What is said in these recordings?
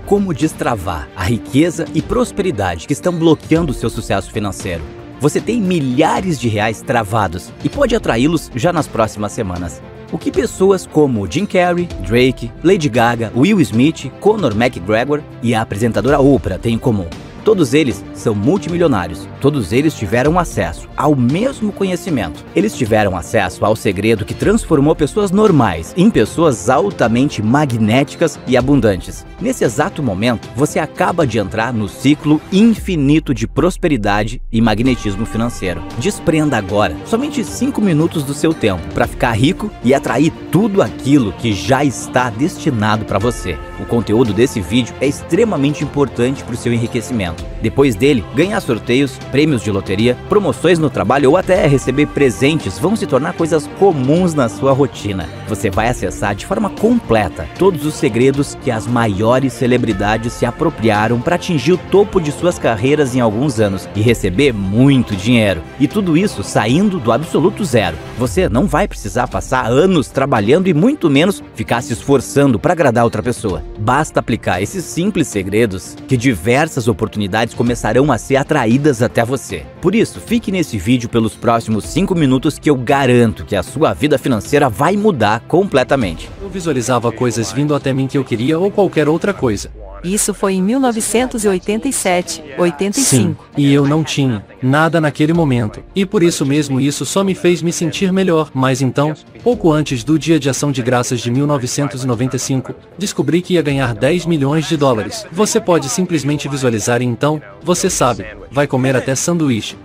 como destravar a riqueza e prosperidade que estão bloqueando o seu sucesso financeiro. Você tem milhares de reais travados e pode atraí-los já nas próximas semanas. O que pessoas como Jim Carrey, Drake, Lady Gaga, Will Smith, Conor McGregor e a apresentadora Oprah têm em comum? Todos eles são multimilionários. Todos eles tiveram acesso ao mesmo conhecimento. Eles tiveram acesso ao segredo que transformou pessoas normais em pessoas altamente magnéticas e abundantes. Nesse exato momento, você acaba de entrar no ciclo infinito de prosperidade e magnetismo financeiro. Desprenda agora somente 5 minutos do seu tempo para ficar rico e atrair tudo aquilo que já está destinado para você. O conteúdo desse vídeo é extremamente importante para o seu enriquecimento. Depois dele, ganhar sorteios, prêmios de loteria, promoções no trabalho ou até receber presentes vão se tornar coisas comuns na sua rotina. Você vai acessar de forma completa todos os segredos que as maiores celebridades se apropriaram para atingir o topo de suas carreiras em alguns anos e receber muito dinheiro. E tudo isso saindo do absoluto zero. Você não vai precisar passar anos trabalhando e muito menos ficar se esforçando para agradar outra pessoa. Basta aplicar esses simples segredos que diversas oportunidades começarão a ser atraídas até você. Por isso, fique nesse vídeo pelos próximos 5 minutos que eu garanto que a sua vida financeira vai mudar completamente. Eu visualizava coisas vindo até mim que eu queria ou qualquer outra coisa. Isso foi em 1987, 85. Sim, e eu não tinha nada naquele momento. E por isso mesmo isso só me fez me sentir melhor. Mas então, pouco antes do Dia de Ação de Graças de 1995, descobri que ia ganhar 10 milhões de dólares. Você pode simplesmente visualizar e então, você sabe, vai comer até sanduíche.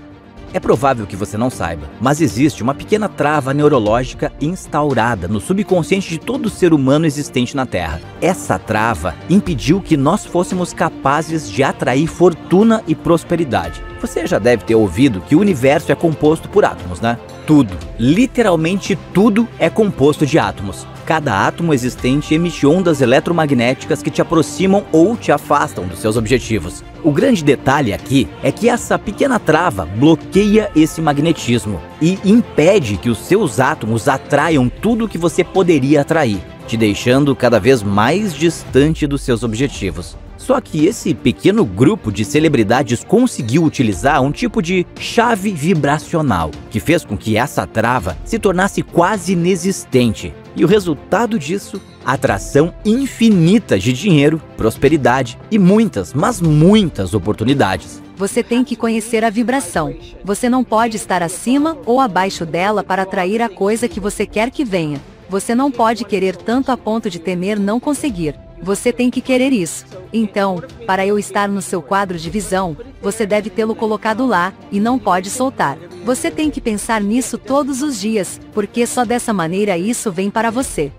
É provável que você não saiba, mas existe uma pequena trava neurológica instaurada no subconsciente de todo ser humano existente na Terra. Essa trava impediu que nós fôssemos capazes de atrair fortuna e prosperidade. Você já deve ter ouvido que o universo é composto por átomos, né? Tudo, literalmente tudo é composto de átomos. Cada átomo existente emite ondas eletromagnéticas que te aproximam ou te afastam dos seus objetivos. O grande detalhe aqui é que essa pequena trava bloqueia esse magnetismo e impede que os seus átomos atraiam tudo que você poderia atrair, te deixando cada vez mais distante dos seus objetivos. Só que esse pequeno grupo de celebridades conseguiu utilizar um tipo de chave vibracional que fez com que essa trava se tornasse quase inexistente. E o resultado disso? Atração infinita de dinheiro, prosperidade e muitas, mas muitas oportunidades. Você tem que conhecer a vibração. Você não pode estar acima ou abaixo dela para atrair a coisa que você quer que venha. Você não pode querer tanto a ponto de temer não conseguir. Você tem que querer isso. Então, para eu estar no seu quadro de visão, você deve tê-lo colocado lá e não pode soltar. Você tem que pensar nisso todos os dias, porque só dessa maneira isso vem para você.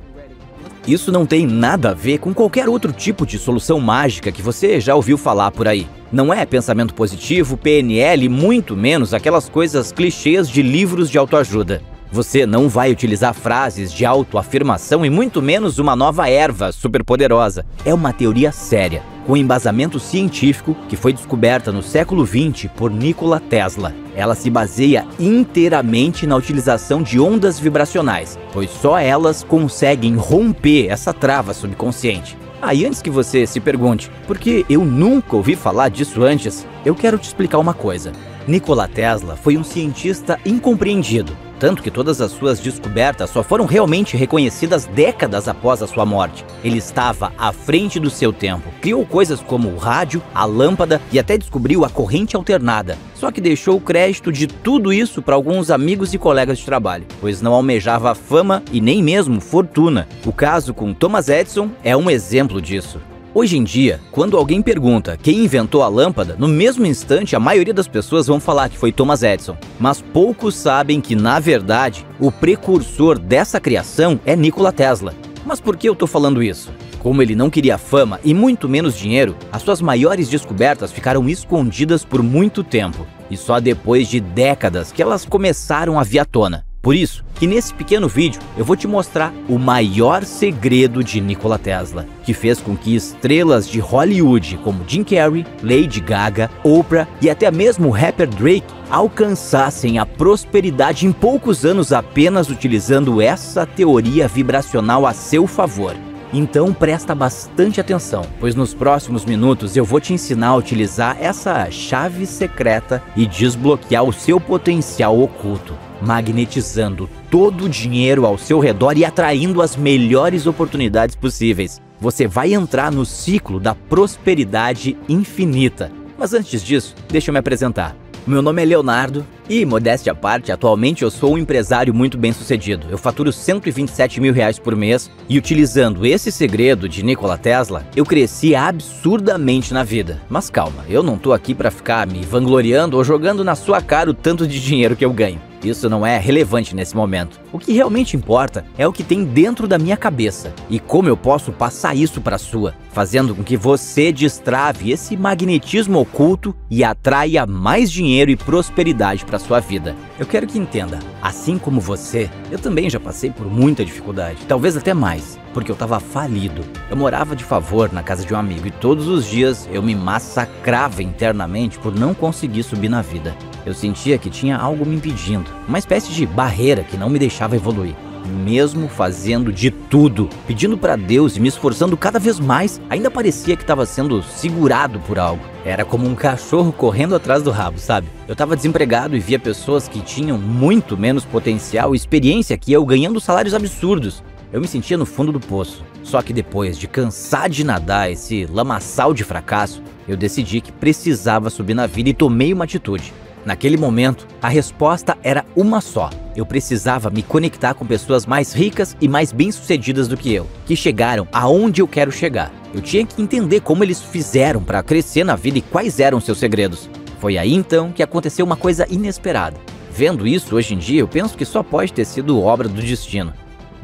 Isso não tem nada a ver com qualquer outro tipo de solução mágica que você já ouviu falar por aí. Não é pensamento positivo, PNL e muito menos aquelas coisas clichês de livros de autoajuda. Você não vai utilizar frases de autoafirmação e muito menos uma nova erva superpoderosa. É uma teoria séria, com embasamento científico que foi descoberta no século XX por Nikola Tesla. Ela se baseia inteiramente na utilização de ondas vibracionais, pois só elas conseguem romper essa trava subconsciente. E antes que você se pergunte, por que eu nunca ouvi falar disso antes, eu quero te explicar uma coisa. Nikola Tesla foi um cientista incompreendido, tanto que todas as suas descobertas só foram realmente reconhecidas décadas após a sua morte. Ele estava à frente do seu tempo, criou coisas como o rádio, a lâmpada e até descobriu a corrente alternada. Só que deixou o crédito de tudo isso para alguns amigos e colegas de trabalho, pois não almejava fama e nem mesmo fortuna. O caso com Thomas Edison é um exemplo disso. Hoje em dia, quando alguém pergunta quem inventou a lâmpada, no mesmo instante a maioria das pessoas vão falar que foi Thomas Edison. Mas poucos sabem que, na verdade, o precursor dessa criação é Nikola Tesla. Mas por que eu tô falando isso? Como ele não queria fama e muito menos dinheiro, as suas maiores descobertas ficaram escondidas por muito tempo. E só depois de décadas que elas começaram a vir à tona. Por isso, que nesse pequeno vídeo eu vou te mostrar o maior segredo de Nikola Tesla, que fez com que estrelas de Hollywood como Jim Carrey, Lady Gaga, Oprah e até mesmo o rapper Drake alcançassem a prosperidade em poucos anos apenas utilizando essa teoria vibracional a seu favor. Então presta bastante atenção, pois nos próximos minutos eu vou te ensinar a utilizar essa chave secreta e desbloquear o seu potencial oculto, magnetizando todo o dinheiro ao seu redor e atraindo as melhores oportunidades possíveis. Você vai entrar no ciclo da prosperidade infinita. Mas antes disso, deixa eu me apresentar. Meu nome é Leonardo e, modéstia à parte, atualmente eu sou um empresário muito bem sucedido. Eu faturo R$127 mil por mês e, utilizando esse segredo de Nikola Tesla, eu cresci absurdamente na vida. Mas calma, eu não tô aqui para ficar me vangloriando ou jogando na sua cara o tanto de dinheiro que eu ganho. Isso não é relevante nesse momento. O que realmente importa é o que tem dentro da minha cabeça e como eu posso passar isso para a sua, fazendo com que você destrave esse magnetismo oculto e atraia mais dinheiro e prosperidade para sua vida. Eu quero que entenda, assim como você, eu também já passei por muita dificuldade, talvez até mais, porque eu estava falido. Eu morava de favor na casa de um amigo e todos os dias eu me massacrava internamente por não conseguir subir na vida. Eu sentia que tinha algo me impedindo, uma espécie de barreira que não me deixava evoluir. Mesmo fazendo de tudo, pedindo para Deus e me esforçando cada vez mais, ainda parecia que estava sendo segurado por algo. Era como um cachorro correndo atrás do rabo, sabe? Eu estava desempregado e via pessoas que tinham muito menos potencial e experiência que eu ganhando salários absurdos. Eu me sentia no fundo do poço. Só que depois de cansar de nadar esse lamaçal de fracasso, eu decidi que precisava subir na vida e tomei uma atitude. Naquele momento, a resposta era uma só. Eu precisava me conectar com pessoas mais ricas e mais bem-sucedidas do que eu, que chegaram aonde eu quero chegar. Eu tinha que entender como eles fizeram para crescer na vida e quais eram seus segredos. Foi aí então que aconteceu uma coisa inesperada. Vendo isso hoje em dia, eu penso que só pode ter sido obra do destino.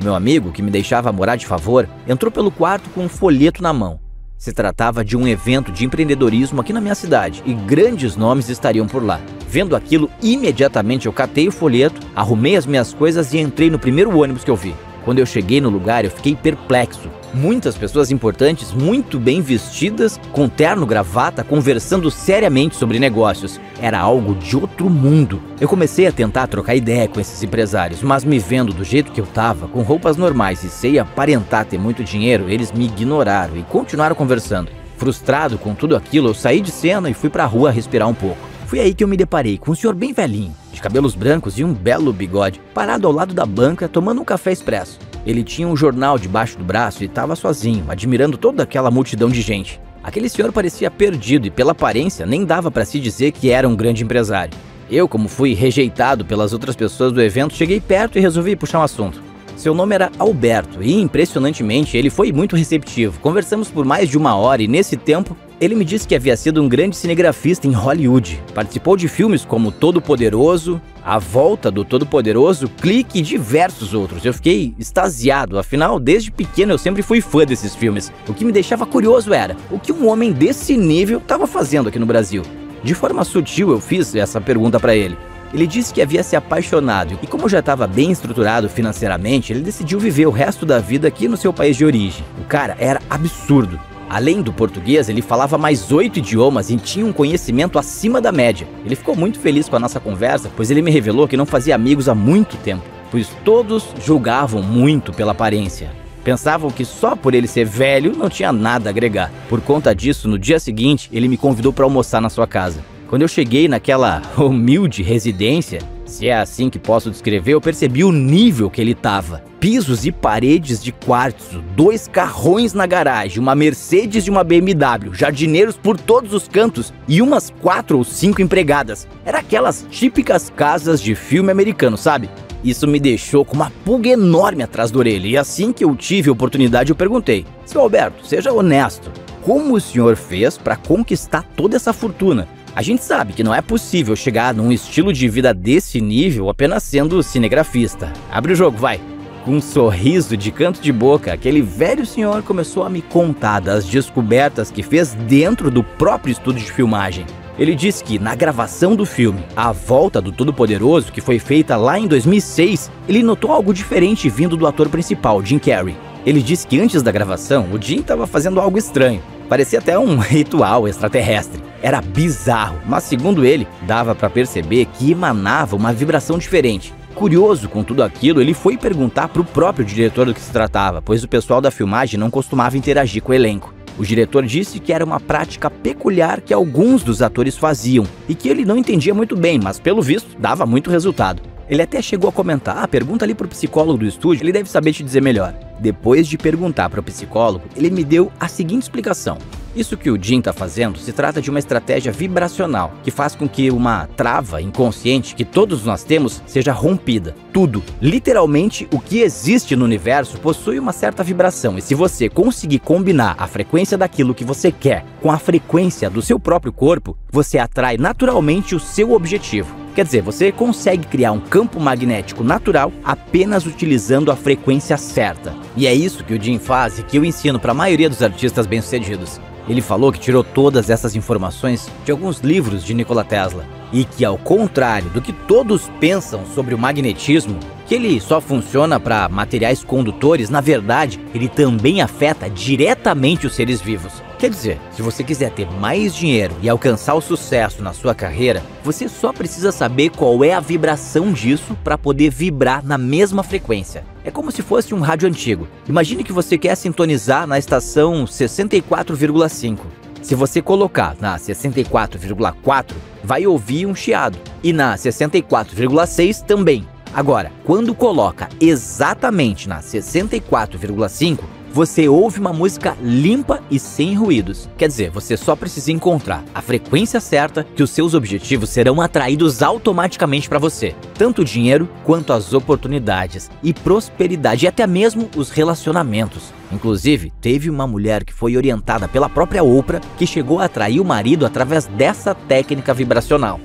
Meu amigo, que me deixava morar de favor, entrou pelo quarto com um folheto na mão. Se tratava de um evento de empreendedorismo aqui na minha cidade e grandes nomes estariam por lá. Vendo aquilo, imediatamente eu catei o folheto, arrumei as minhas coisas e entrei no primeiro ônibus que eu vi. Quando eu cheguei no lugar, eu fiquei perplexo. Muitas pessoas importantes, muito bem vestidas, com terno, gravata, conversando seriamente sobre negócios. Era algo de outro mundo. Eu comecei a tentar trocar ideia com esses empresários, mas me vendo do jeito que eu tava, com roupas normais e sem aparentar ter muito dinheiro, eles me ignoraram e continuaram conversando. Frustrado com tudo aquilo, eu saí de cena e fui pra rua respirar um pouco. Foi aí que eu me deparei com um senhor bem velhinho, de cabelos brancos e um belo bigode, parado ao lado da banca tomando um café expresso. Ele tinha um jornal debaixo do braço e estava sozinho, admirando toda aquela multidão de gente. Aquele senhor parecia perdido e, pela aparência, nem dava para se dizer que era um grande empresário. Eu, como fui rejeitado pelas outras pessoas do evento, cheguei perto e resolvi puxar um assunto. Seu nome era Alberto e, impressionantemente, ele foi muito receptivo. Conversamos por mais de 1 hora e, nesse tempo, ele me disse que havia sido um grande cinegrafista em Hollywood. Participou de filmes como Todo-Poderoso, A Volta do Todo-Poderoso, Clique e diversos outros. Eu fiquei extasiado, afinal, desde pequeno eu sempre fui fã desses filmes. O que me deixava curioso era o que um homem desse nível estava fazendo aqui no Brasil. De forma sutil eu fiz essa pergunta para ele. Ele disse que havia se apaixonado e, como já estava bem estruturado financeiramente, ele decidiu viver o resto da vida aqui no seu país de origem. O cara era absurdo. Além do português, ele falava mais 8 idiomas e tinha um conhecimento acima da média. Ele ficou muito feliz com a nossa conversa, pois ele me revelou que não fazia amigos há muito tempo, pois todos julgavam muito pela aparência. Pensavam que só por ele ser velho não tinha nada a agregar. Por conta disso, no dia seguinte, ele me convidou para almoçar na sua casa. Quando eu cheguei naquela humilde residência, se é assim que posso descrever, eu percebi o nível que ele estava. Pisos e paredes de quartzo, 2 carrões na garagem, uma Mercedes e uma BMW, jardineiros por todos os cantos e umas 4 ou 5 empregadas. Era aquelas típicas casas de filme americano, sabe? Isso me deixou com uma pulga enorme atrás da orelha e assim que eu tive a oportunidade eu perguntei: "Seu Alberto, seja honesto, como o senhor fez para conquistar toda essa fortuna? A gente sabe que não é possível chegar num estilo de vida desse nível apenas sendo cinegrafista. Abre o jogo, vai." Com um sorriso de canto de boca, aquele velho senhor começou a me contar das descobertas que fez dentro do próprio estúdio de filmagem. Ele disse que na gravação do filme A Volta do Todo-Poderoso, que foi feita lá em 2006, ele notou algo diferente vindo do ator principal, Jim Carrey. Ele disse que antes da gravação, o Jim estava fazendo algo estranho. Parecia até um ritual extraterrestre. Era bizarro, mas segundo ele, dava para perceber que emanava uma vibração diferente. Curioso com tudo aquilo, ele foi perguntar para o próprio diretor do que se tratava, pois o pessoal da filmagem não costumava interagir com o elenco. O diretor disse que era uma prática peculiar que alguns dos atores faziam e que ele não entendia muito bem, mas pelo visto dava muito resultado. Ele até chegou a comentar: pergunta ali pro psicólogo do estúdio, ele deve saber te dizer melhor. Depois de perguntar para o psicólogo, ele me deu a seguinte explicação: isso que o Jim está fazendo se trata de uma estratégia vibracional que faz com que uma trava inconsciente que todos nós temos seja rompida. Tudo, literalmente o que existe no universo possui uma certa vibração, e se você conseguir combinar a frequência daquilo que você quer com a frequência do seu próprio corpo, você atrai naturalmente o seu objetivo. Quer dizer, você consegue criar um campo magnético natural apenas utilizando a frequência certa. E é isso que o Jim faz e que eu ensino para a maioria dos artistas bem-sucedidos. Ele falou que tirou todas essas informações de alguns livros de Nikola Tesla e que, ao contrário do que todos pensam sobre o magnetismo, que ele só funciona para materiais condutores, na verdade, ele também afeta diretamente os seres vivos. Quer dizer, se você quiser ter mais dinheiro e alcançar o sucesso na sua carreira, você só precisa saber qual é a vibração disso para poder vibrar na mesma frequência. É como se fosse um rádio antigo. Imagine que você quer sintonizar na estação 64,5. Se você colocar na 64,4, vai ouvir um chiado. E na 64,6 também. Agora, quando coloca exatamente na 64,5, você ouve uma música limpa e sem ruídos. Quer dizer, você só precisa encontrar a frequência certa que os seus objetivos serão atraídos automaticamente para você. Tanto o dinheiro quanto as oportunidades e prosperidade e até mesmo os relacionamentos. Inclusive, teve uma mulher que foi orientada pela própria Oprah que chegou a atrair o marido através dessa técnica vibracional.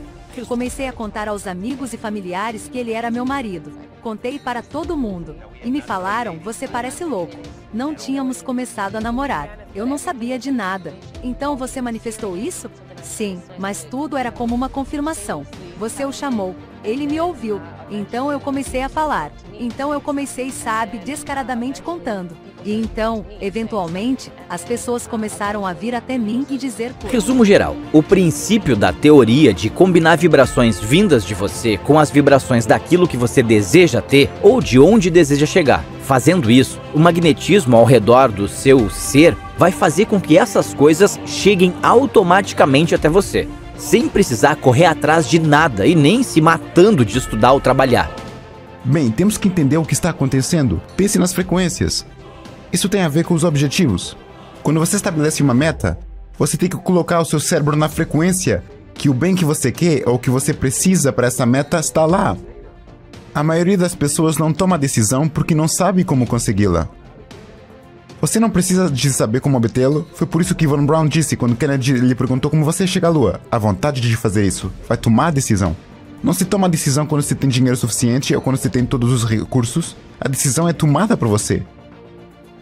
Comecei a contar aos amigos e familiares que ele era meu marido. Contei para todo mundo. E me falaram: você parece louco. Não tínhamos começado a namorar. Eu não sabia de nada. Então você manifestou isso? Sim, mas tudo era como uma confirmação. Você o chamou. Ele me ouviu. Então eu comecei a falar. Então eu comecei, sabe, descaradamente contando. E então, eventualmente, as pessoas começaram a vir até mim e dizer coisas. Resumo geral: o princípio da teoria de combinar vibrações vindas de você com as vibrações daquilo que você deseja ter ou de onde deseja chegar. Fazendo isso, o magnetismo ao redor do seu ser vai fazer com que essas coisas cheguem automaticamente até você, sem precisar correr atrás de nada e nem se matando de estudar ou trabalhar. Bem, temos que entender o que está acontecendo. Pense nas frequências. Isso tem a ver com os objetivos. Quando você estabelece uma meta, você tem que colocar o seu cérebro na frequência que o bem que você quer ou que você precisa para essa meta está lá. A maioria das pessoas não toma a decisão porque não sabe como consegui-la. Você não precisa de saber como obtê-lo. Foi por isso que Von Braun disse quando Kennedy lhe perguntou como você chega à Lua. A vontade de fazer isso vai tomar a decisão. Não se toma a decisão quando você tem dinheiro suficiente ou quando você tem todos os recursos. A decisão é tomada por você.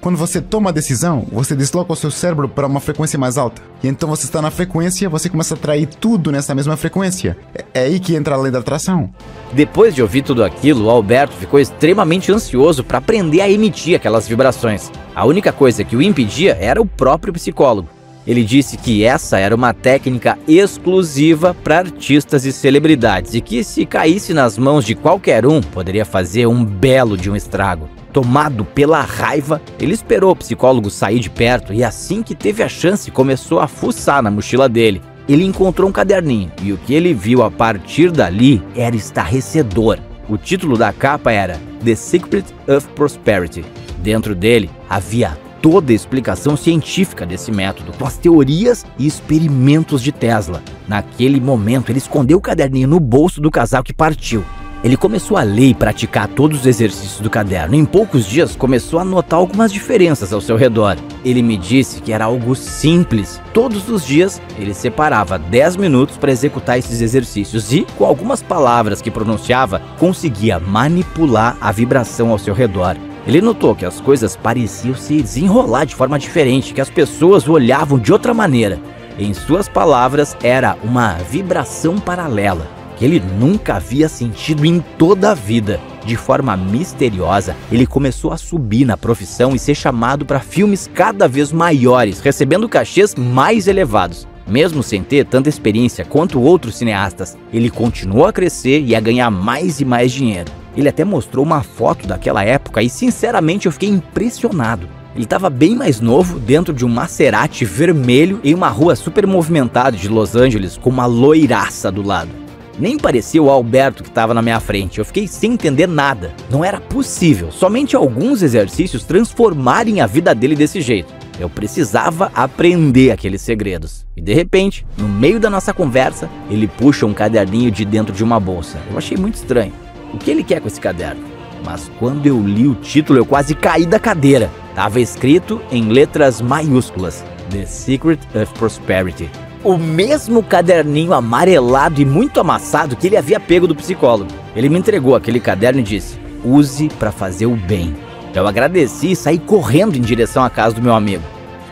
Quando você toma a decisão, você desloca o seu cérebro para uma frequência mais alta. E então você está na frequência, você começa a atrair tudo nessa mesma frequência. É aí que entra a lei da atração. Depois de ouvir tudo aquilo, o Alberto ficou extremamente ansioso para aprender a emitir aquelas vibrações. A única coisa que o impedia era o próprio psicólogo. Ele disse que essa era uma técnica exclusiva para artistas e celebridades e que, se caísse nas mãos de qualquer um, poderia fazer um belo de um estrago. Tomado pela raiva, ele esperou o psicólogo sair de perto e, assim que teve a chance, começou a fuçar na mochila dele. Ele encontrou um caderninho e o que ele viu a partir dali era estarrecedor. O título da capa era The Secret of Prosperity. Dentro dele havia toda a explicação científica desse método, com as teorias e experimentos de Tesla. Naquele momento, ele escondeu o caderninho no bolso do casaco e partiu. Ele começou a ler e praticar todos os exercícios do caderno. Em poucos dias, começou a notar algumas diferenças ao seu redor. Ele me disse que era algo simples. Todos os dias, ele separava 10 minutos para executar esses exercícios e, com algumas palavras que pronunciava, conseguia manipular a vibração ao seu redor. Ele notou que as coisas pareciam se desenrolar de forma diferente, que as pessoas o olhavam de outra maneira. Em suas palavras, era uma vibração paralela, que ele nunca havia sentido em toda a vida. De forma misteriosa, ele começou a subir na profissão e ser chamado para filmes cada vez maiores, recebendo cachês mais elevados. Mesmo sem ter tanta experiência quanto outros cineastas, ele continuou a crescer e a ganhar mais e mais dinheiro. Ele até mostrou uma foto daquela época e sinceramente eu fiquei impressionado. Ele estava bem mais novo, dentro de um Maserati vermelho em uma rua super movimentada de Los Angeles com uma loiraça do lado. Nem parecia o Alberto que estava na minha frente, eu fiquei sem entender nada. Não era possível, somente alguns exercícios transformarem a vida dele desse jeito. Eu precisava aprender aqueles segredos. E de repente, no meio da nossa conversa, ele puxa um caderninho de dentro de uma bolsa. Eu achei muito estranho. O que ele quer com esse caderno? Mas quando eu li o título, eu quase caí da cadeira. Tava escrito em letras maiúsculas: The Secret of Prosperity. O mesmo caderninho amarelado e muito amassado que ele havia pego do psicólogo. Ele me entregou aquele caderno e disse: use para fazer o bem. Eu agradeci e saí correndo em direção à casa do meu amigo.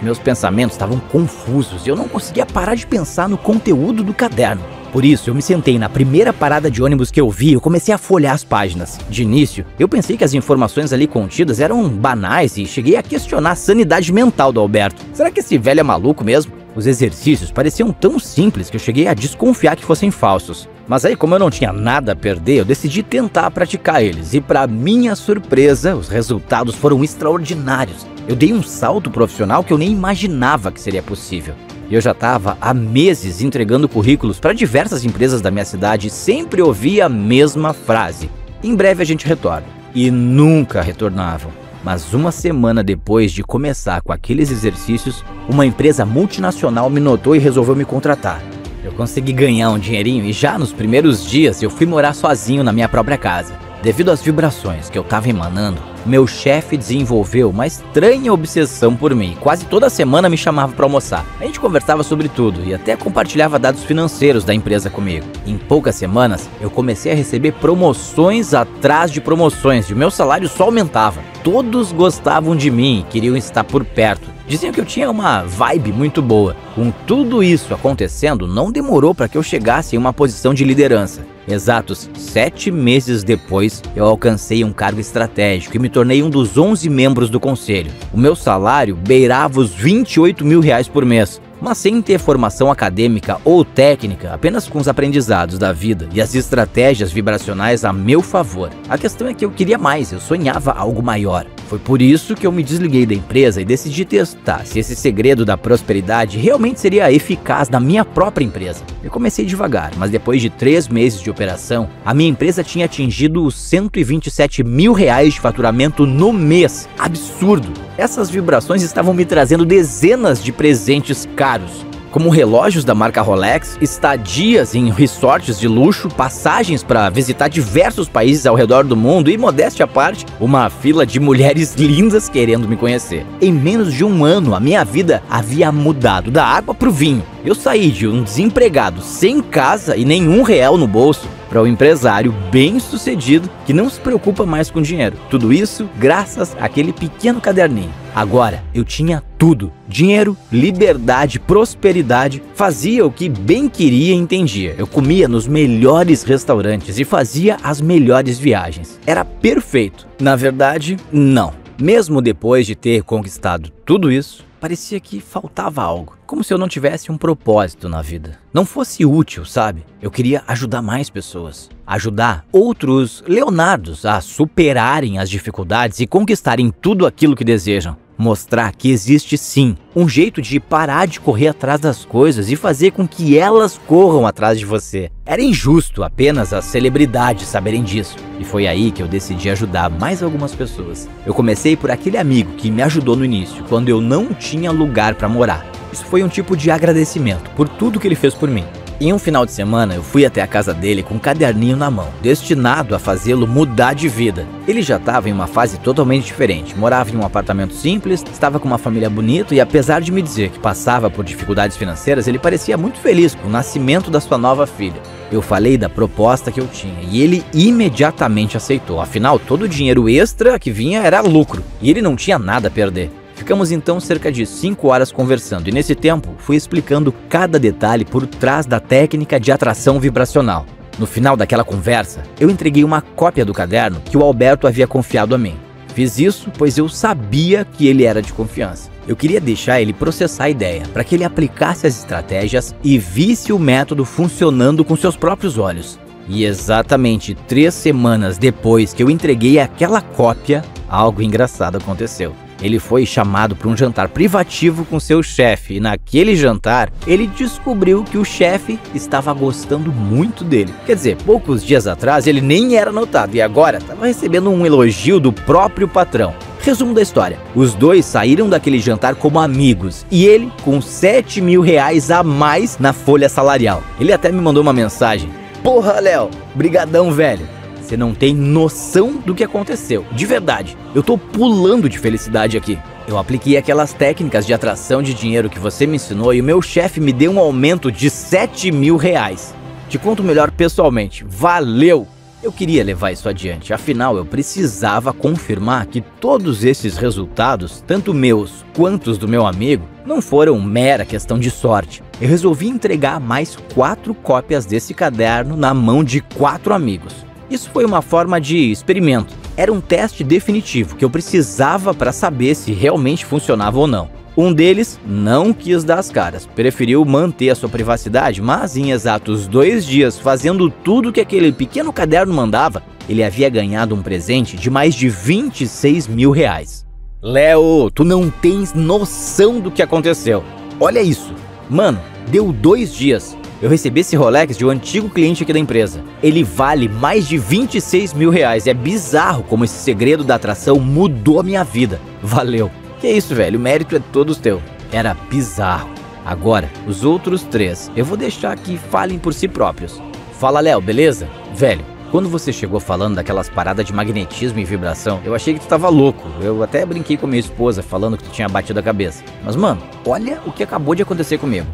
Meus pensamentos estavam confusos e eu não conseguia parar de pensar no conteúdo do caderno. Por isso, eu me sentei na primeira parada de ônibus que eu vi e eu comecei a folhear as páginas. De início, eu pensei que as informações ali contidas eram banais e cheguei a questionar a sanidade mental do Alberto. Será que esse velho é maluco mesmo? Os exercícios pareciam tão simples que eu cheguei a desconfiar que fossem falsos. Mas aí, como eu não tinha nada a perder, eu decidi tentar praticar eles. E para minha surpresa, os resultados foram extraordinários. Eu dei um salto profissional que eu nem imaginava que seria possível. Eu já estava há meses entregando currículos para diversas empresas da minha cidade e sempre ouvia a mesma frase: em breve a gente retorna. E nunca retornavam. Mas uma semana depois de começar com aqueles exercícios, uma empresa multinacional me notou e resolveu me contratar. Eu consegui ganhar um dinheirinho e já nos primeiros dias eu fui morar sozinho na minha própria casa. Devido às vibrações que eu estava emanando, meu chefe desenvolveu uma estranha obsessão por mim. Quase toda semana me chamava para almoçar. A gente conversava sobre tudo e até compartilhava dados financeiros da empresa comigo. Em poucas semanas, eu comecei a receber promoções atrás de promoções e o meu salário só aumentava. Todos gostavam de mim e queriam estar por perto. Diziam que eu tinha uma vibe muito boa. Com tudo isso acontecendo, não demorou para que eu chegasse em uma posição de liderança. Exatos 7 meses depois, eu alcancei um cargo estratégico e me tornei um dos 11 membros do conselho. O meu salário beirava os R$28 mil por mês. Mas sem ter formação acadêmica ou técnica, apenas com os aprendizados da vida e as estratégias vibracionais a meu favor. A questão é que eu queria mais, eu sonhava algo maior. Foi por isso que eu me desliguei da empresa e decidi testar se esse segredo da prosperidade realmente seria eficaz na minha própria empresa. Eu comecei devagar, mas depois de 3 meses de operação, a minha empresa tinha atingido os R$127 mil de faturamento no mês. Absurdo! Essas vibrações estavam me trazendo dezenas de presentes caros, como relógios da marca Rolex, estadias em resorts de luxo, passagens para visitar diversos países ao redor do mundo e, modéstia à parte, uma fila de mulheres lindas querendo me conhecer. Em menos de um ano, a minha vida havia mudado da água para o vinho. Eu saí de um desempregado sem casa e nenhum real no bolso para um empresário bem-sucedido que não se preocupa mais com dinheiro. Tudo isso graças àquele pequeno caderninho. Agora, eu tinha tudo: dinheiro, liberdade, prosperidade. Fazia o que bem queria e entendia. Eu comia nos melhores restaurantes e fazia as melhores viagens. Era perfeito. Na verdade, não. Mesmo depois de ter conquistado tudo isso, parecia que faltava algo. Como se eu não tivesse um propósito na vida. Não fosse útil, sabe? Eu queria ajudar mais pessoas. Ajudar outros Leonardos a superarem as dificuldades e conquistarem tudo aquilo que desejam. Mostrar que existe sim um jeito de parar de correr atrás das coisas e fazer com que elas corram atrás de você. Era injusto apenas as celebridades saberem disso. E foi aí que eu decidi ajudar mais algumas pessoas. Eu comecei por aquele amigo que me ajudou no início, quando eu não tinha lugar para morar. Isso foi um tipo de agradecimento por tudo que ele fez por mim. Em um final de semana, eu fui até a casa dele com um caderninho na mão, destinado a fazê-lo mudar de vida. Ele já estava em uma fase totalmente diferente, morava em um apartamento simples, estava com uma família bonita e apesar de me dizer que passava por dificuldades financeiras, ele parecia muito feliz com o nascimento da sua nova filha. Eu falei da proposta que eu tinha e ele imediatamente aceitou, afinal todo o dinheiro extra que vinha era lucro e ele não tinha nada a perder. Ficamos então cerca de 5 horas conversando e nesse tempo fui explicando cada detalhe por trás da técnica de atração vibracional. No final daquela conversa, eu entreguei uma cópia do caderno que o Alberto havia confiado a mim. Fiz isso pois eu sabia que ele era de confiança. Eu queria deixar ele processar a ideia, para que ele aplicasse as estratégias e visse o método funcionando com seus próprios olhos. E exatamente 3 semanas depois que eu entreguei aquela cópia, algo engraçado aconteceu. Ele foi chamado para um jantar privativo com seu chefe e naquele jantar ele descobriu que o chefe estava gostando muito dele. Quer dizer, poucos dias atrás ele nem era notado e agora estava recebendo um elogio do próprio patrão. Resumo da história, os dois saíram daquele jantar como amigos e ele com 7 mil reais a mais na folha salarial. Ele até me mandou uma mensagem: "Porra, Léo, brigadão, velho. Você não tem noção do que aconteceu, de verdade. Eu tô pulando de felicidade aqui. Eu apliquei aquelas técnicas de atração de dinheiro que você me ensinou e o meu chefe me deu um aumento de 7 mil reais. Te conto melhor pessoalmente. Valeu! Eu queria levar isso adiante, afinal eu precisava confirmar que todos esses resultados, tanto meus quanto os do meu amigo, não foram mera questão de sorte. Eu resolvi entregar mais 4 cópias desse caderno na mão de 4 amigos. Isso foi uma forma de experimento. Era um teste definitivo que eu precisava para saber se realmente funcionava ou não. Um deles não quis dar as caras, preferiu manter a sua privacidade, mas em exatos 2 dias, fazendo tudo que aquele pequeno caderno mandava, ele havia ganhado um presente de mais de 26 mil reais. Léo, tu não tens noção do que aconteceu. Olha isso. Mano, deu 2 dias. Eu recebi esse Rolex de um antigo cliente aqui da empresa. Ele vale mais de 26 mil reais. É bizarro como esse segredo da atração mudou a minha vida. Valeu. Que isso, velho, o mérito é todo teu. Era bizarro. Agora, os outros 3, eu vou deixar que falem por si próprios. Fala, Léo, beleza? Velho, quando você chegou falando daquelas paradas de magnetismo e vibração, eu achei que tu tava louco. Eu até brinquei com minha esposa falando que tu tinha batido a cabeça. Mas, mano, olha o que acabou de acontecer comigo.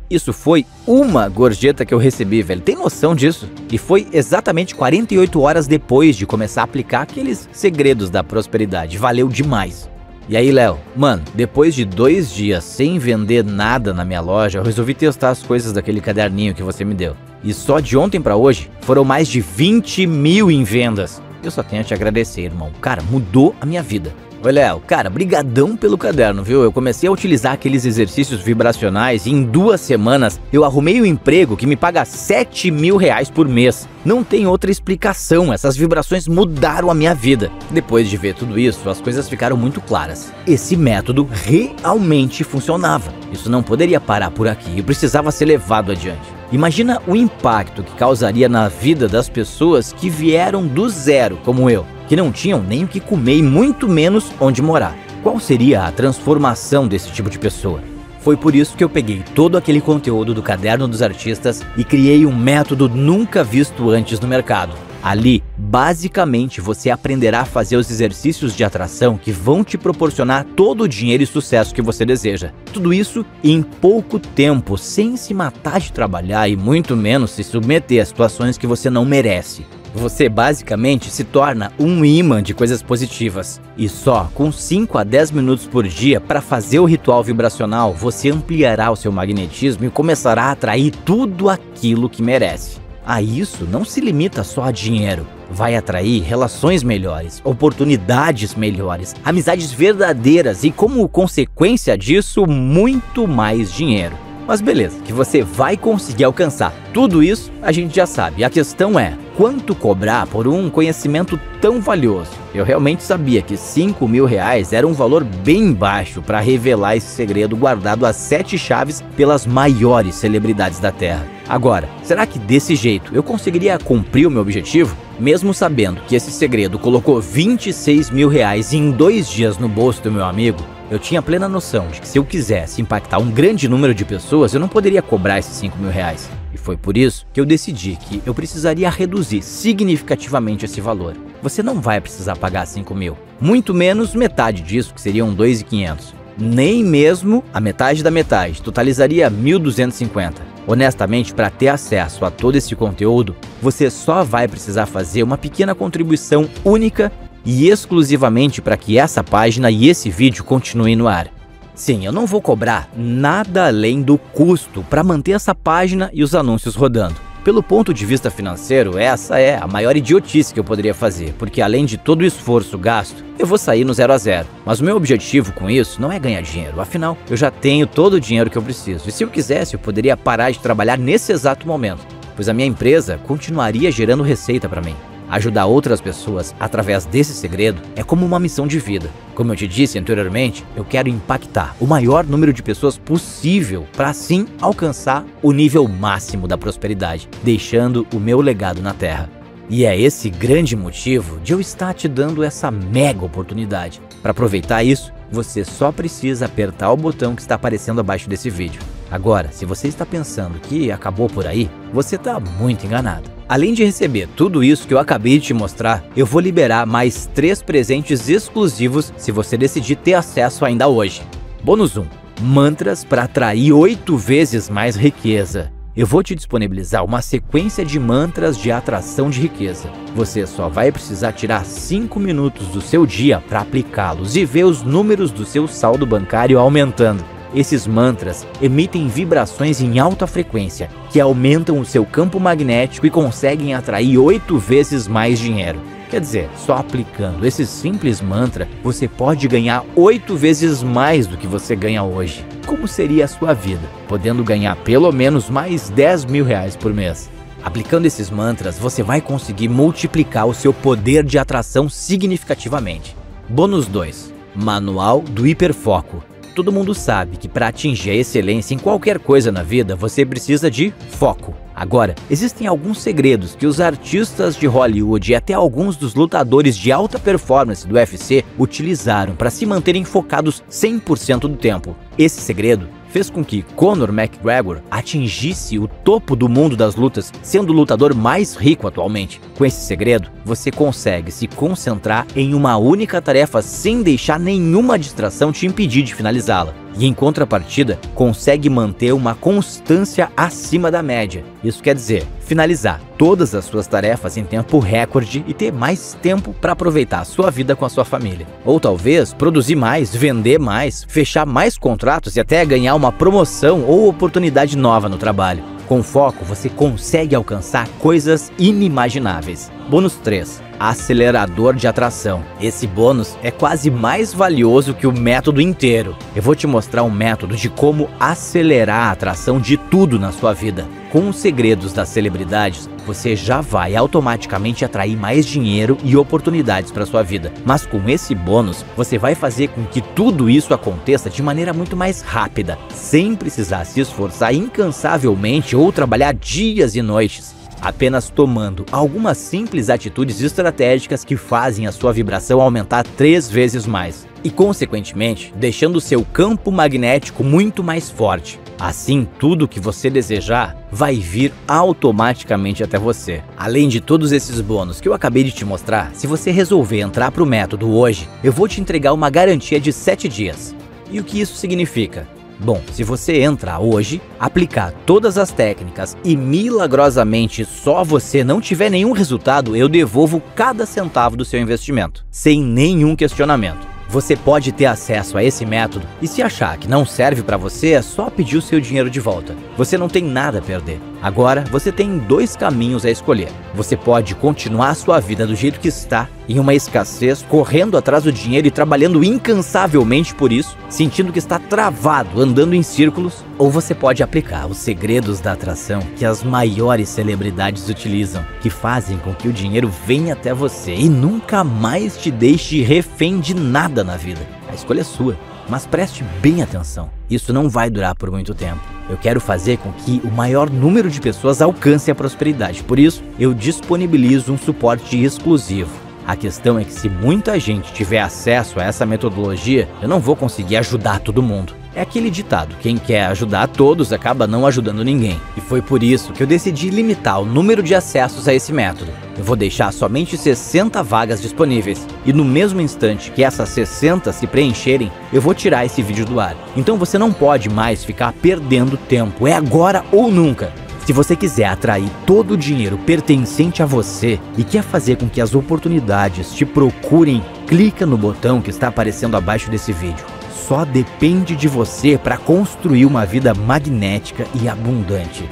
Isso foi uma gorjeta que eu recebi, velho. Tem noção disso? E foi exatamente 48 horas depois de começar a aplicar aqueles segredos da prosperidade. Valeu demais. E aí, Léo, mano, depois de 2 dias sem vender nada na minha loja, eu resolvi testar as coisas daquele caderninho que você me deu. E só de ontem pra hoje, foram mais de 20 mil em vendas. Eu só tenho a te agradecer, irmão. Cara, mudou a minha vida. Oi, Léo, cara, brigadão pelo caderno, viu? Eu comecei a utilizar aqueles exercícios vibracionais e em 2 semanas eu arrumei um emprego que me paga 7 mil reais por mês. Não tem outra explicação, essas vibrações mudaram a minha vida. Depois de ver tudo isso, as coisas ficaram muito claras. Esse método realmente funcionava. Isso não poderia parar por aqui e precisava ser levado adiante. Imagina o impacto que causaria na vida das pessoas que vieram do zero, como eu, que não tinham nem o que comer e muito menos onde morar. Qual seria a transformação desse tipo de pessoa? Foi por isso que eu peguei todo aquele conteúdo do Caderno dos Artistas e criei um método nunca visto antes no mercado. Ali, basicamente, você aprenderá a fazer os exercícios de atração que vão te proporcionar todo o dinheiro e sucesso que você deseja. Tudo isso em pouco tempo, sem se matar de trabalhar e muito menos se submeter a situações que você não merece. Você basicamente se torna um imã de coisas positivas. E só com 5 a 10 minutos por dia para fazer o ritual vibracional, você ampliará o seu magnetismo e começará a atrair tudo aquilo que merece. A isso não se limita só a dinheiro. Vai atrair relações melhores, oportunidades melhores, amizades verdadeiras e, como consequência disso, muito mais dinheiro. Mas beleza, que você vai conseguir alcançar tudo isso, a gente já sabe. A questão é, quanto cobrar por um conhecimento tão valioso? Eu realmente sabia que 5 mil reais era um valor bem baixo para revelar esse segredo guardado às 7 chaves pelas maiores celebridades da Terra. Agora, será que desse jeito eu conseguiria cumprir o meu objetivo? Mesmo sabendo que esse segredo colocou 26 mil reais em 2 dias no bolso do meu amigo, eu tinha plena noção de que se eu quisesse impactar um grande número de pessoas, eu não poderia cobrar esses 5 mil reais. E foi por isso que eu decidi que eu precisaria reduzir significativamente esse valor. Você não vai precisar pagar 5 mil, muito menos metade disso, que seriam 2.500. Nem mesmo a metade da metade, totalizaria 1.250. Honestamente, para ter acesso a todo esse conteúdo, você só vai precisar fazer uma pequena contribuição única e exclusivamente para que essa página e esse vídeo continuem no ar. Sim, eu não vou cobrar nada além do custo para manter essa página e os anúncios rodando. Pelo ponto de vista financeiro, essa é a maior idiotice que eu poderia fazer, porque além de todo o esforço gasto, eu vou sair no 0 a 0. Mas o meu objetivo com isso não é ganhar dinheiro, afinal, eu já tenho todo o dinheiro que eu preciso. E se eu quisesse, eu poderia parar de trabalhar nesse exato momento. pois a minha empresa continuaria gerando receita para mim. Ajudar outras pessoas através desse segredo é como uma missão de vida. Como eu te disse anteriormente, eu quero impactar o maior número de pessoas possível para assim alcançar o nível máximo da prosperidade, deixando o meu legado na Terra. E é esse grande motivo de eu estar te dando essa mega oportunidade. Para aproveitar isso, você só precisa apertar o botão que está aparecendo abaixo desse vídeo. Agora, se você está pensando que acabou por aí, você está muito enganado. Além de receber tudo isso que eu acabei de te mostrar, eu vou liberar mais 3 presentes exclusivos se você decidir ter acesso ainda hoje. Bônus 1. Mantras para atrair 8 vezes mais riqueza. Eu vou te disponibilizar uma sequência de mantras de atração de riqueza. Você só vai precisar tirar 5 minutos do seu dia para aplicá-los e ver os números do seu saldo bancário aumentando. Esses mantras emitem vibrações em alta frequência, que aumentam o seu campo magnético e conseguem atrair 8 vezes mais dinheiro. Quer dizer, só aplicando esse simples mantra, você pode ganhar 8 vezes mais do que você ganha hoje. Como seria a sua vida, podendo ganhar pelo menos mais 10 mil reais por mês? Aplicando esses mantras, você vai conseguir multiplicar o seu poder de atração significativamente. Bônus 2. Manual do Hiperfoco. Todo mundo sabe que para atingir a excelência em qualquer coisa na vida, você precisa de foco. Agora, existem alguns segredos que os artistas de Hollywood e até alguns dos lutadores de alta performance do UFC utilizaram para se manterem focados 100% do tempo. Esse segredo fez com que Conor McGregor atingisse o topo do mundo das lutas, sendo o lutador mais rico atualmente. Com esse segredo, você consegue se concentrar em uma única tarefa sem deixar nenhuma distração te impedir de finalizá-la. E em contrapartida, consegue manter uma constância acima da média. Isso quer dizer, finalizar todas as suas tarefas em tempo recorde e ter mais tempo para aproveitar a sua vida com a sua família. Ou talvez produzir mais, vender mais, fechar mais contratos e até ganhar uma promoção ou oportunidade nova no trabalho. Com foco, você consegue alcançar coisas inimagináveis. Bônus 3. Acelerador de atração. Esse bônus é quase mais valioso que o método inteiro. Eu vou te mostrar um método de como acelerar a atração de tudo na sua vida. Com os segredos das celebridades, você já vai automaticamente atrair mais dinheiro e oportunidades para sua vida. Mas com esse bônus, você vai fazer com que tudo isso aconteça de maneira muito mais rápida, sem precisar se esforçar incansavelmente ou trabalhar dias e noites. Apenas tomando algumas simples atitudes estratégicas que fazem a sua vibração aumentar 3 vezes mais. E consequentemente, deixando o seu campo magnético muito mais forte. Assim, tudo que você desejar vai vir automaticamente até você. Além de todos esses bônus que eu acabei de te mostrar, se você resolver entrar para o método hoje, eu vou te entregar uma garantia de 7 dias. E o que isso significa? Bom, se você entrar hoje, aplicar todas as técnicas e milagrosamente só você não tiver nenhum resultado, eu devolvo cada centavo do seu investimento, sem nenhum questionamento. Você pode ter acesso a esse método e se achar que não serve para você, é só pedir o seu dinheiro de volta. Você não tem nada a perder. Agora, você tem 2 caminhos a escolher. Você pode continuar a sua vida do jeito que está, em uma escassez, correndo atrás do dinheiro e trabalhando incansavelmente por isso, sentindo que está travado, andando em círculos, ou você pode aplicar os segredos da atração que as maiores celebridades utilizam, que fazem com que o dinheiro venha até você e nunca mais te deixe refém de nada na vida. A escolha é sua, mas preste bem atenção. Isso não vai durar por muito tempo. Eu quero fazer com que o maior número de pessoas alcance a prosperidade. Por isso, eu disponibilizo um suporte exclusivo. A questão é que se muita gente tiver acesso a essa metodologia, eu não vou conseguir ajudar todo mundo. É aquele ditado, quem quer ajudar todos acaba não ajudando ninguém. E foi por isso que eu decidi limitar o número de acessos a esse método. Eu vou deixar somente 60 vagas disponíveis. E no mesmo instante que essas 60 se preencherem, eu vou tirar esse vídeo do ar. Então você não pode mais ficar perdendo tempo. É agora ou nunca. Se você quiser atrair todo o dinheiro pertencente a você e quer fazer com que as oportunidades te procurem, clica no botão que está aparecendo abaixo desse vídeo. Só depende de você para construir uma vida magnética e abundante.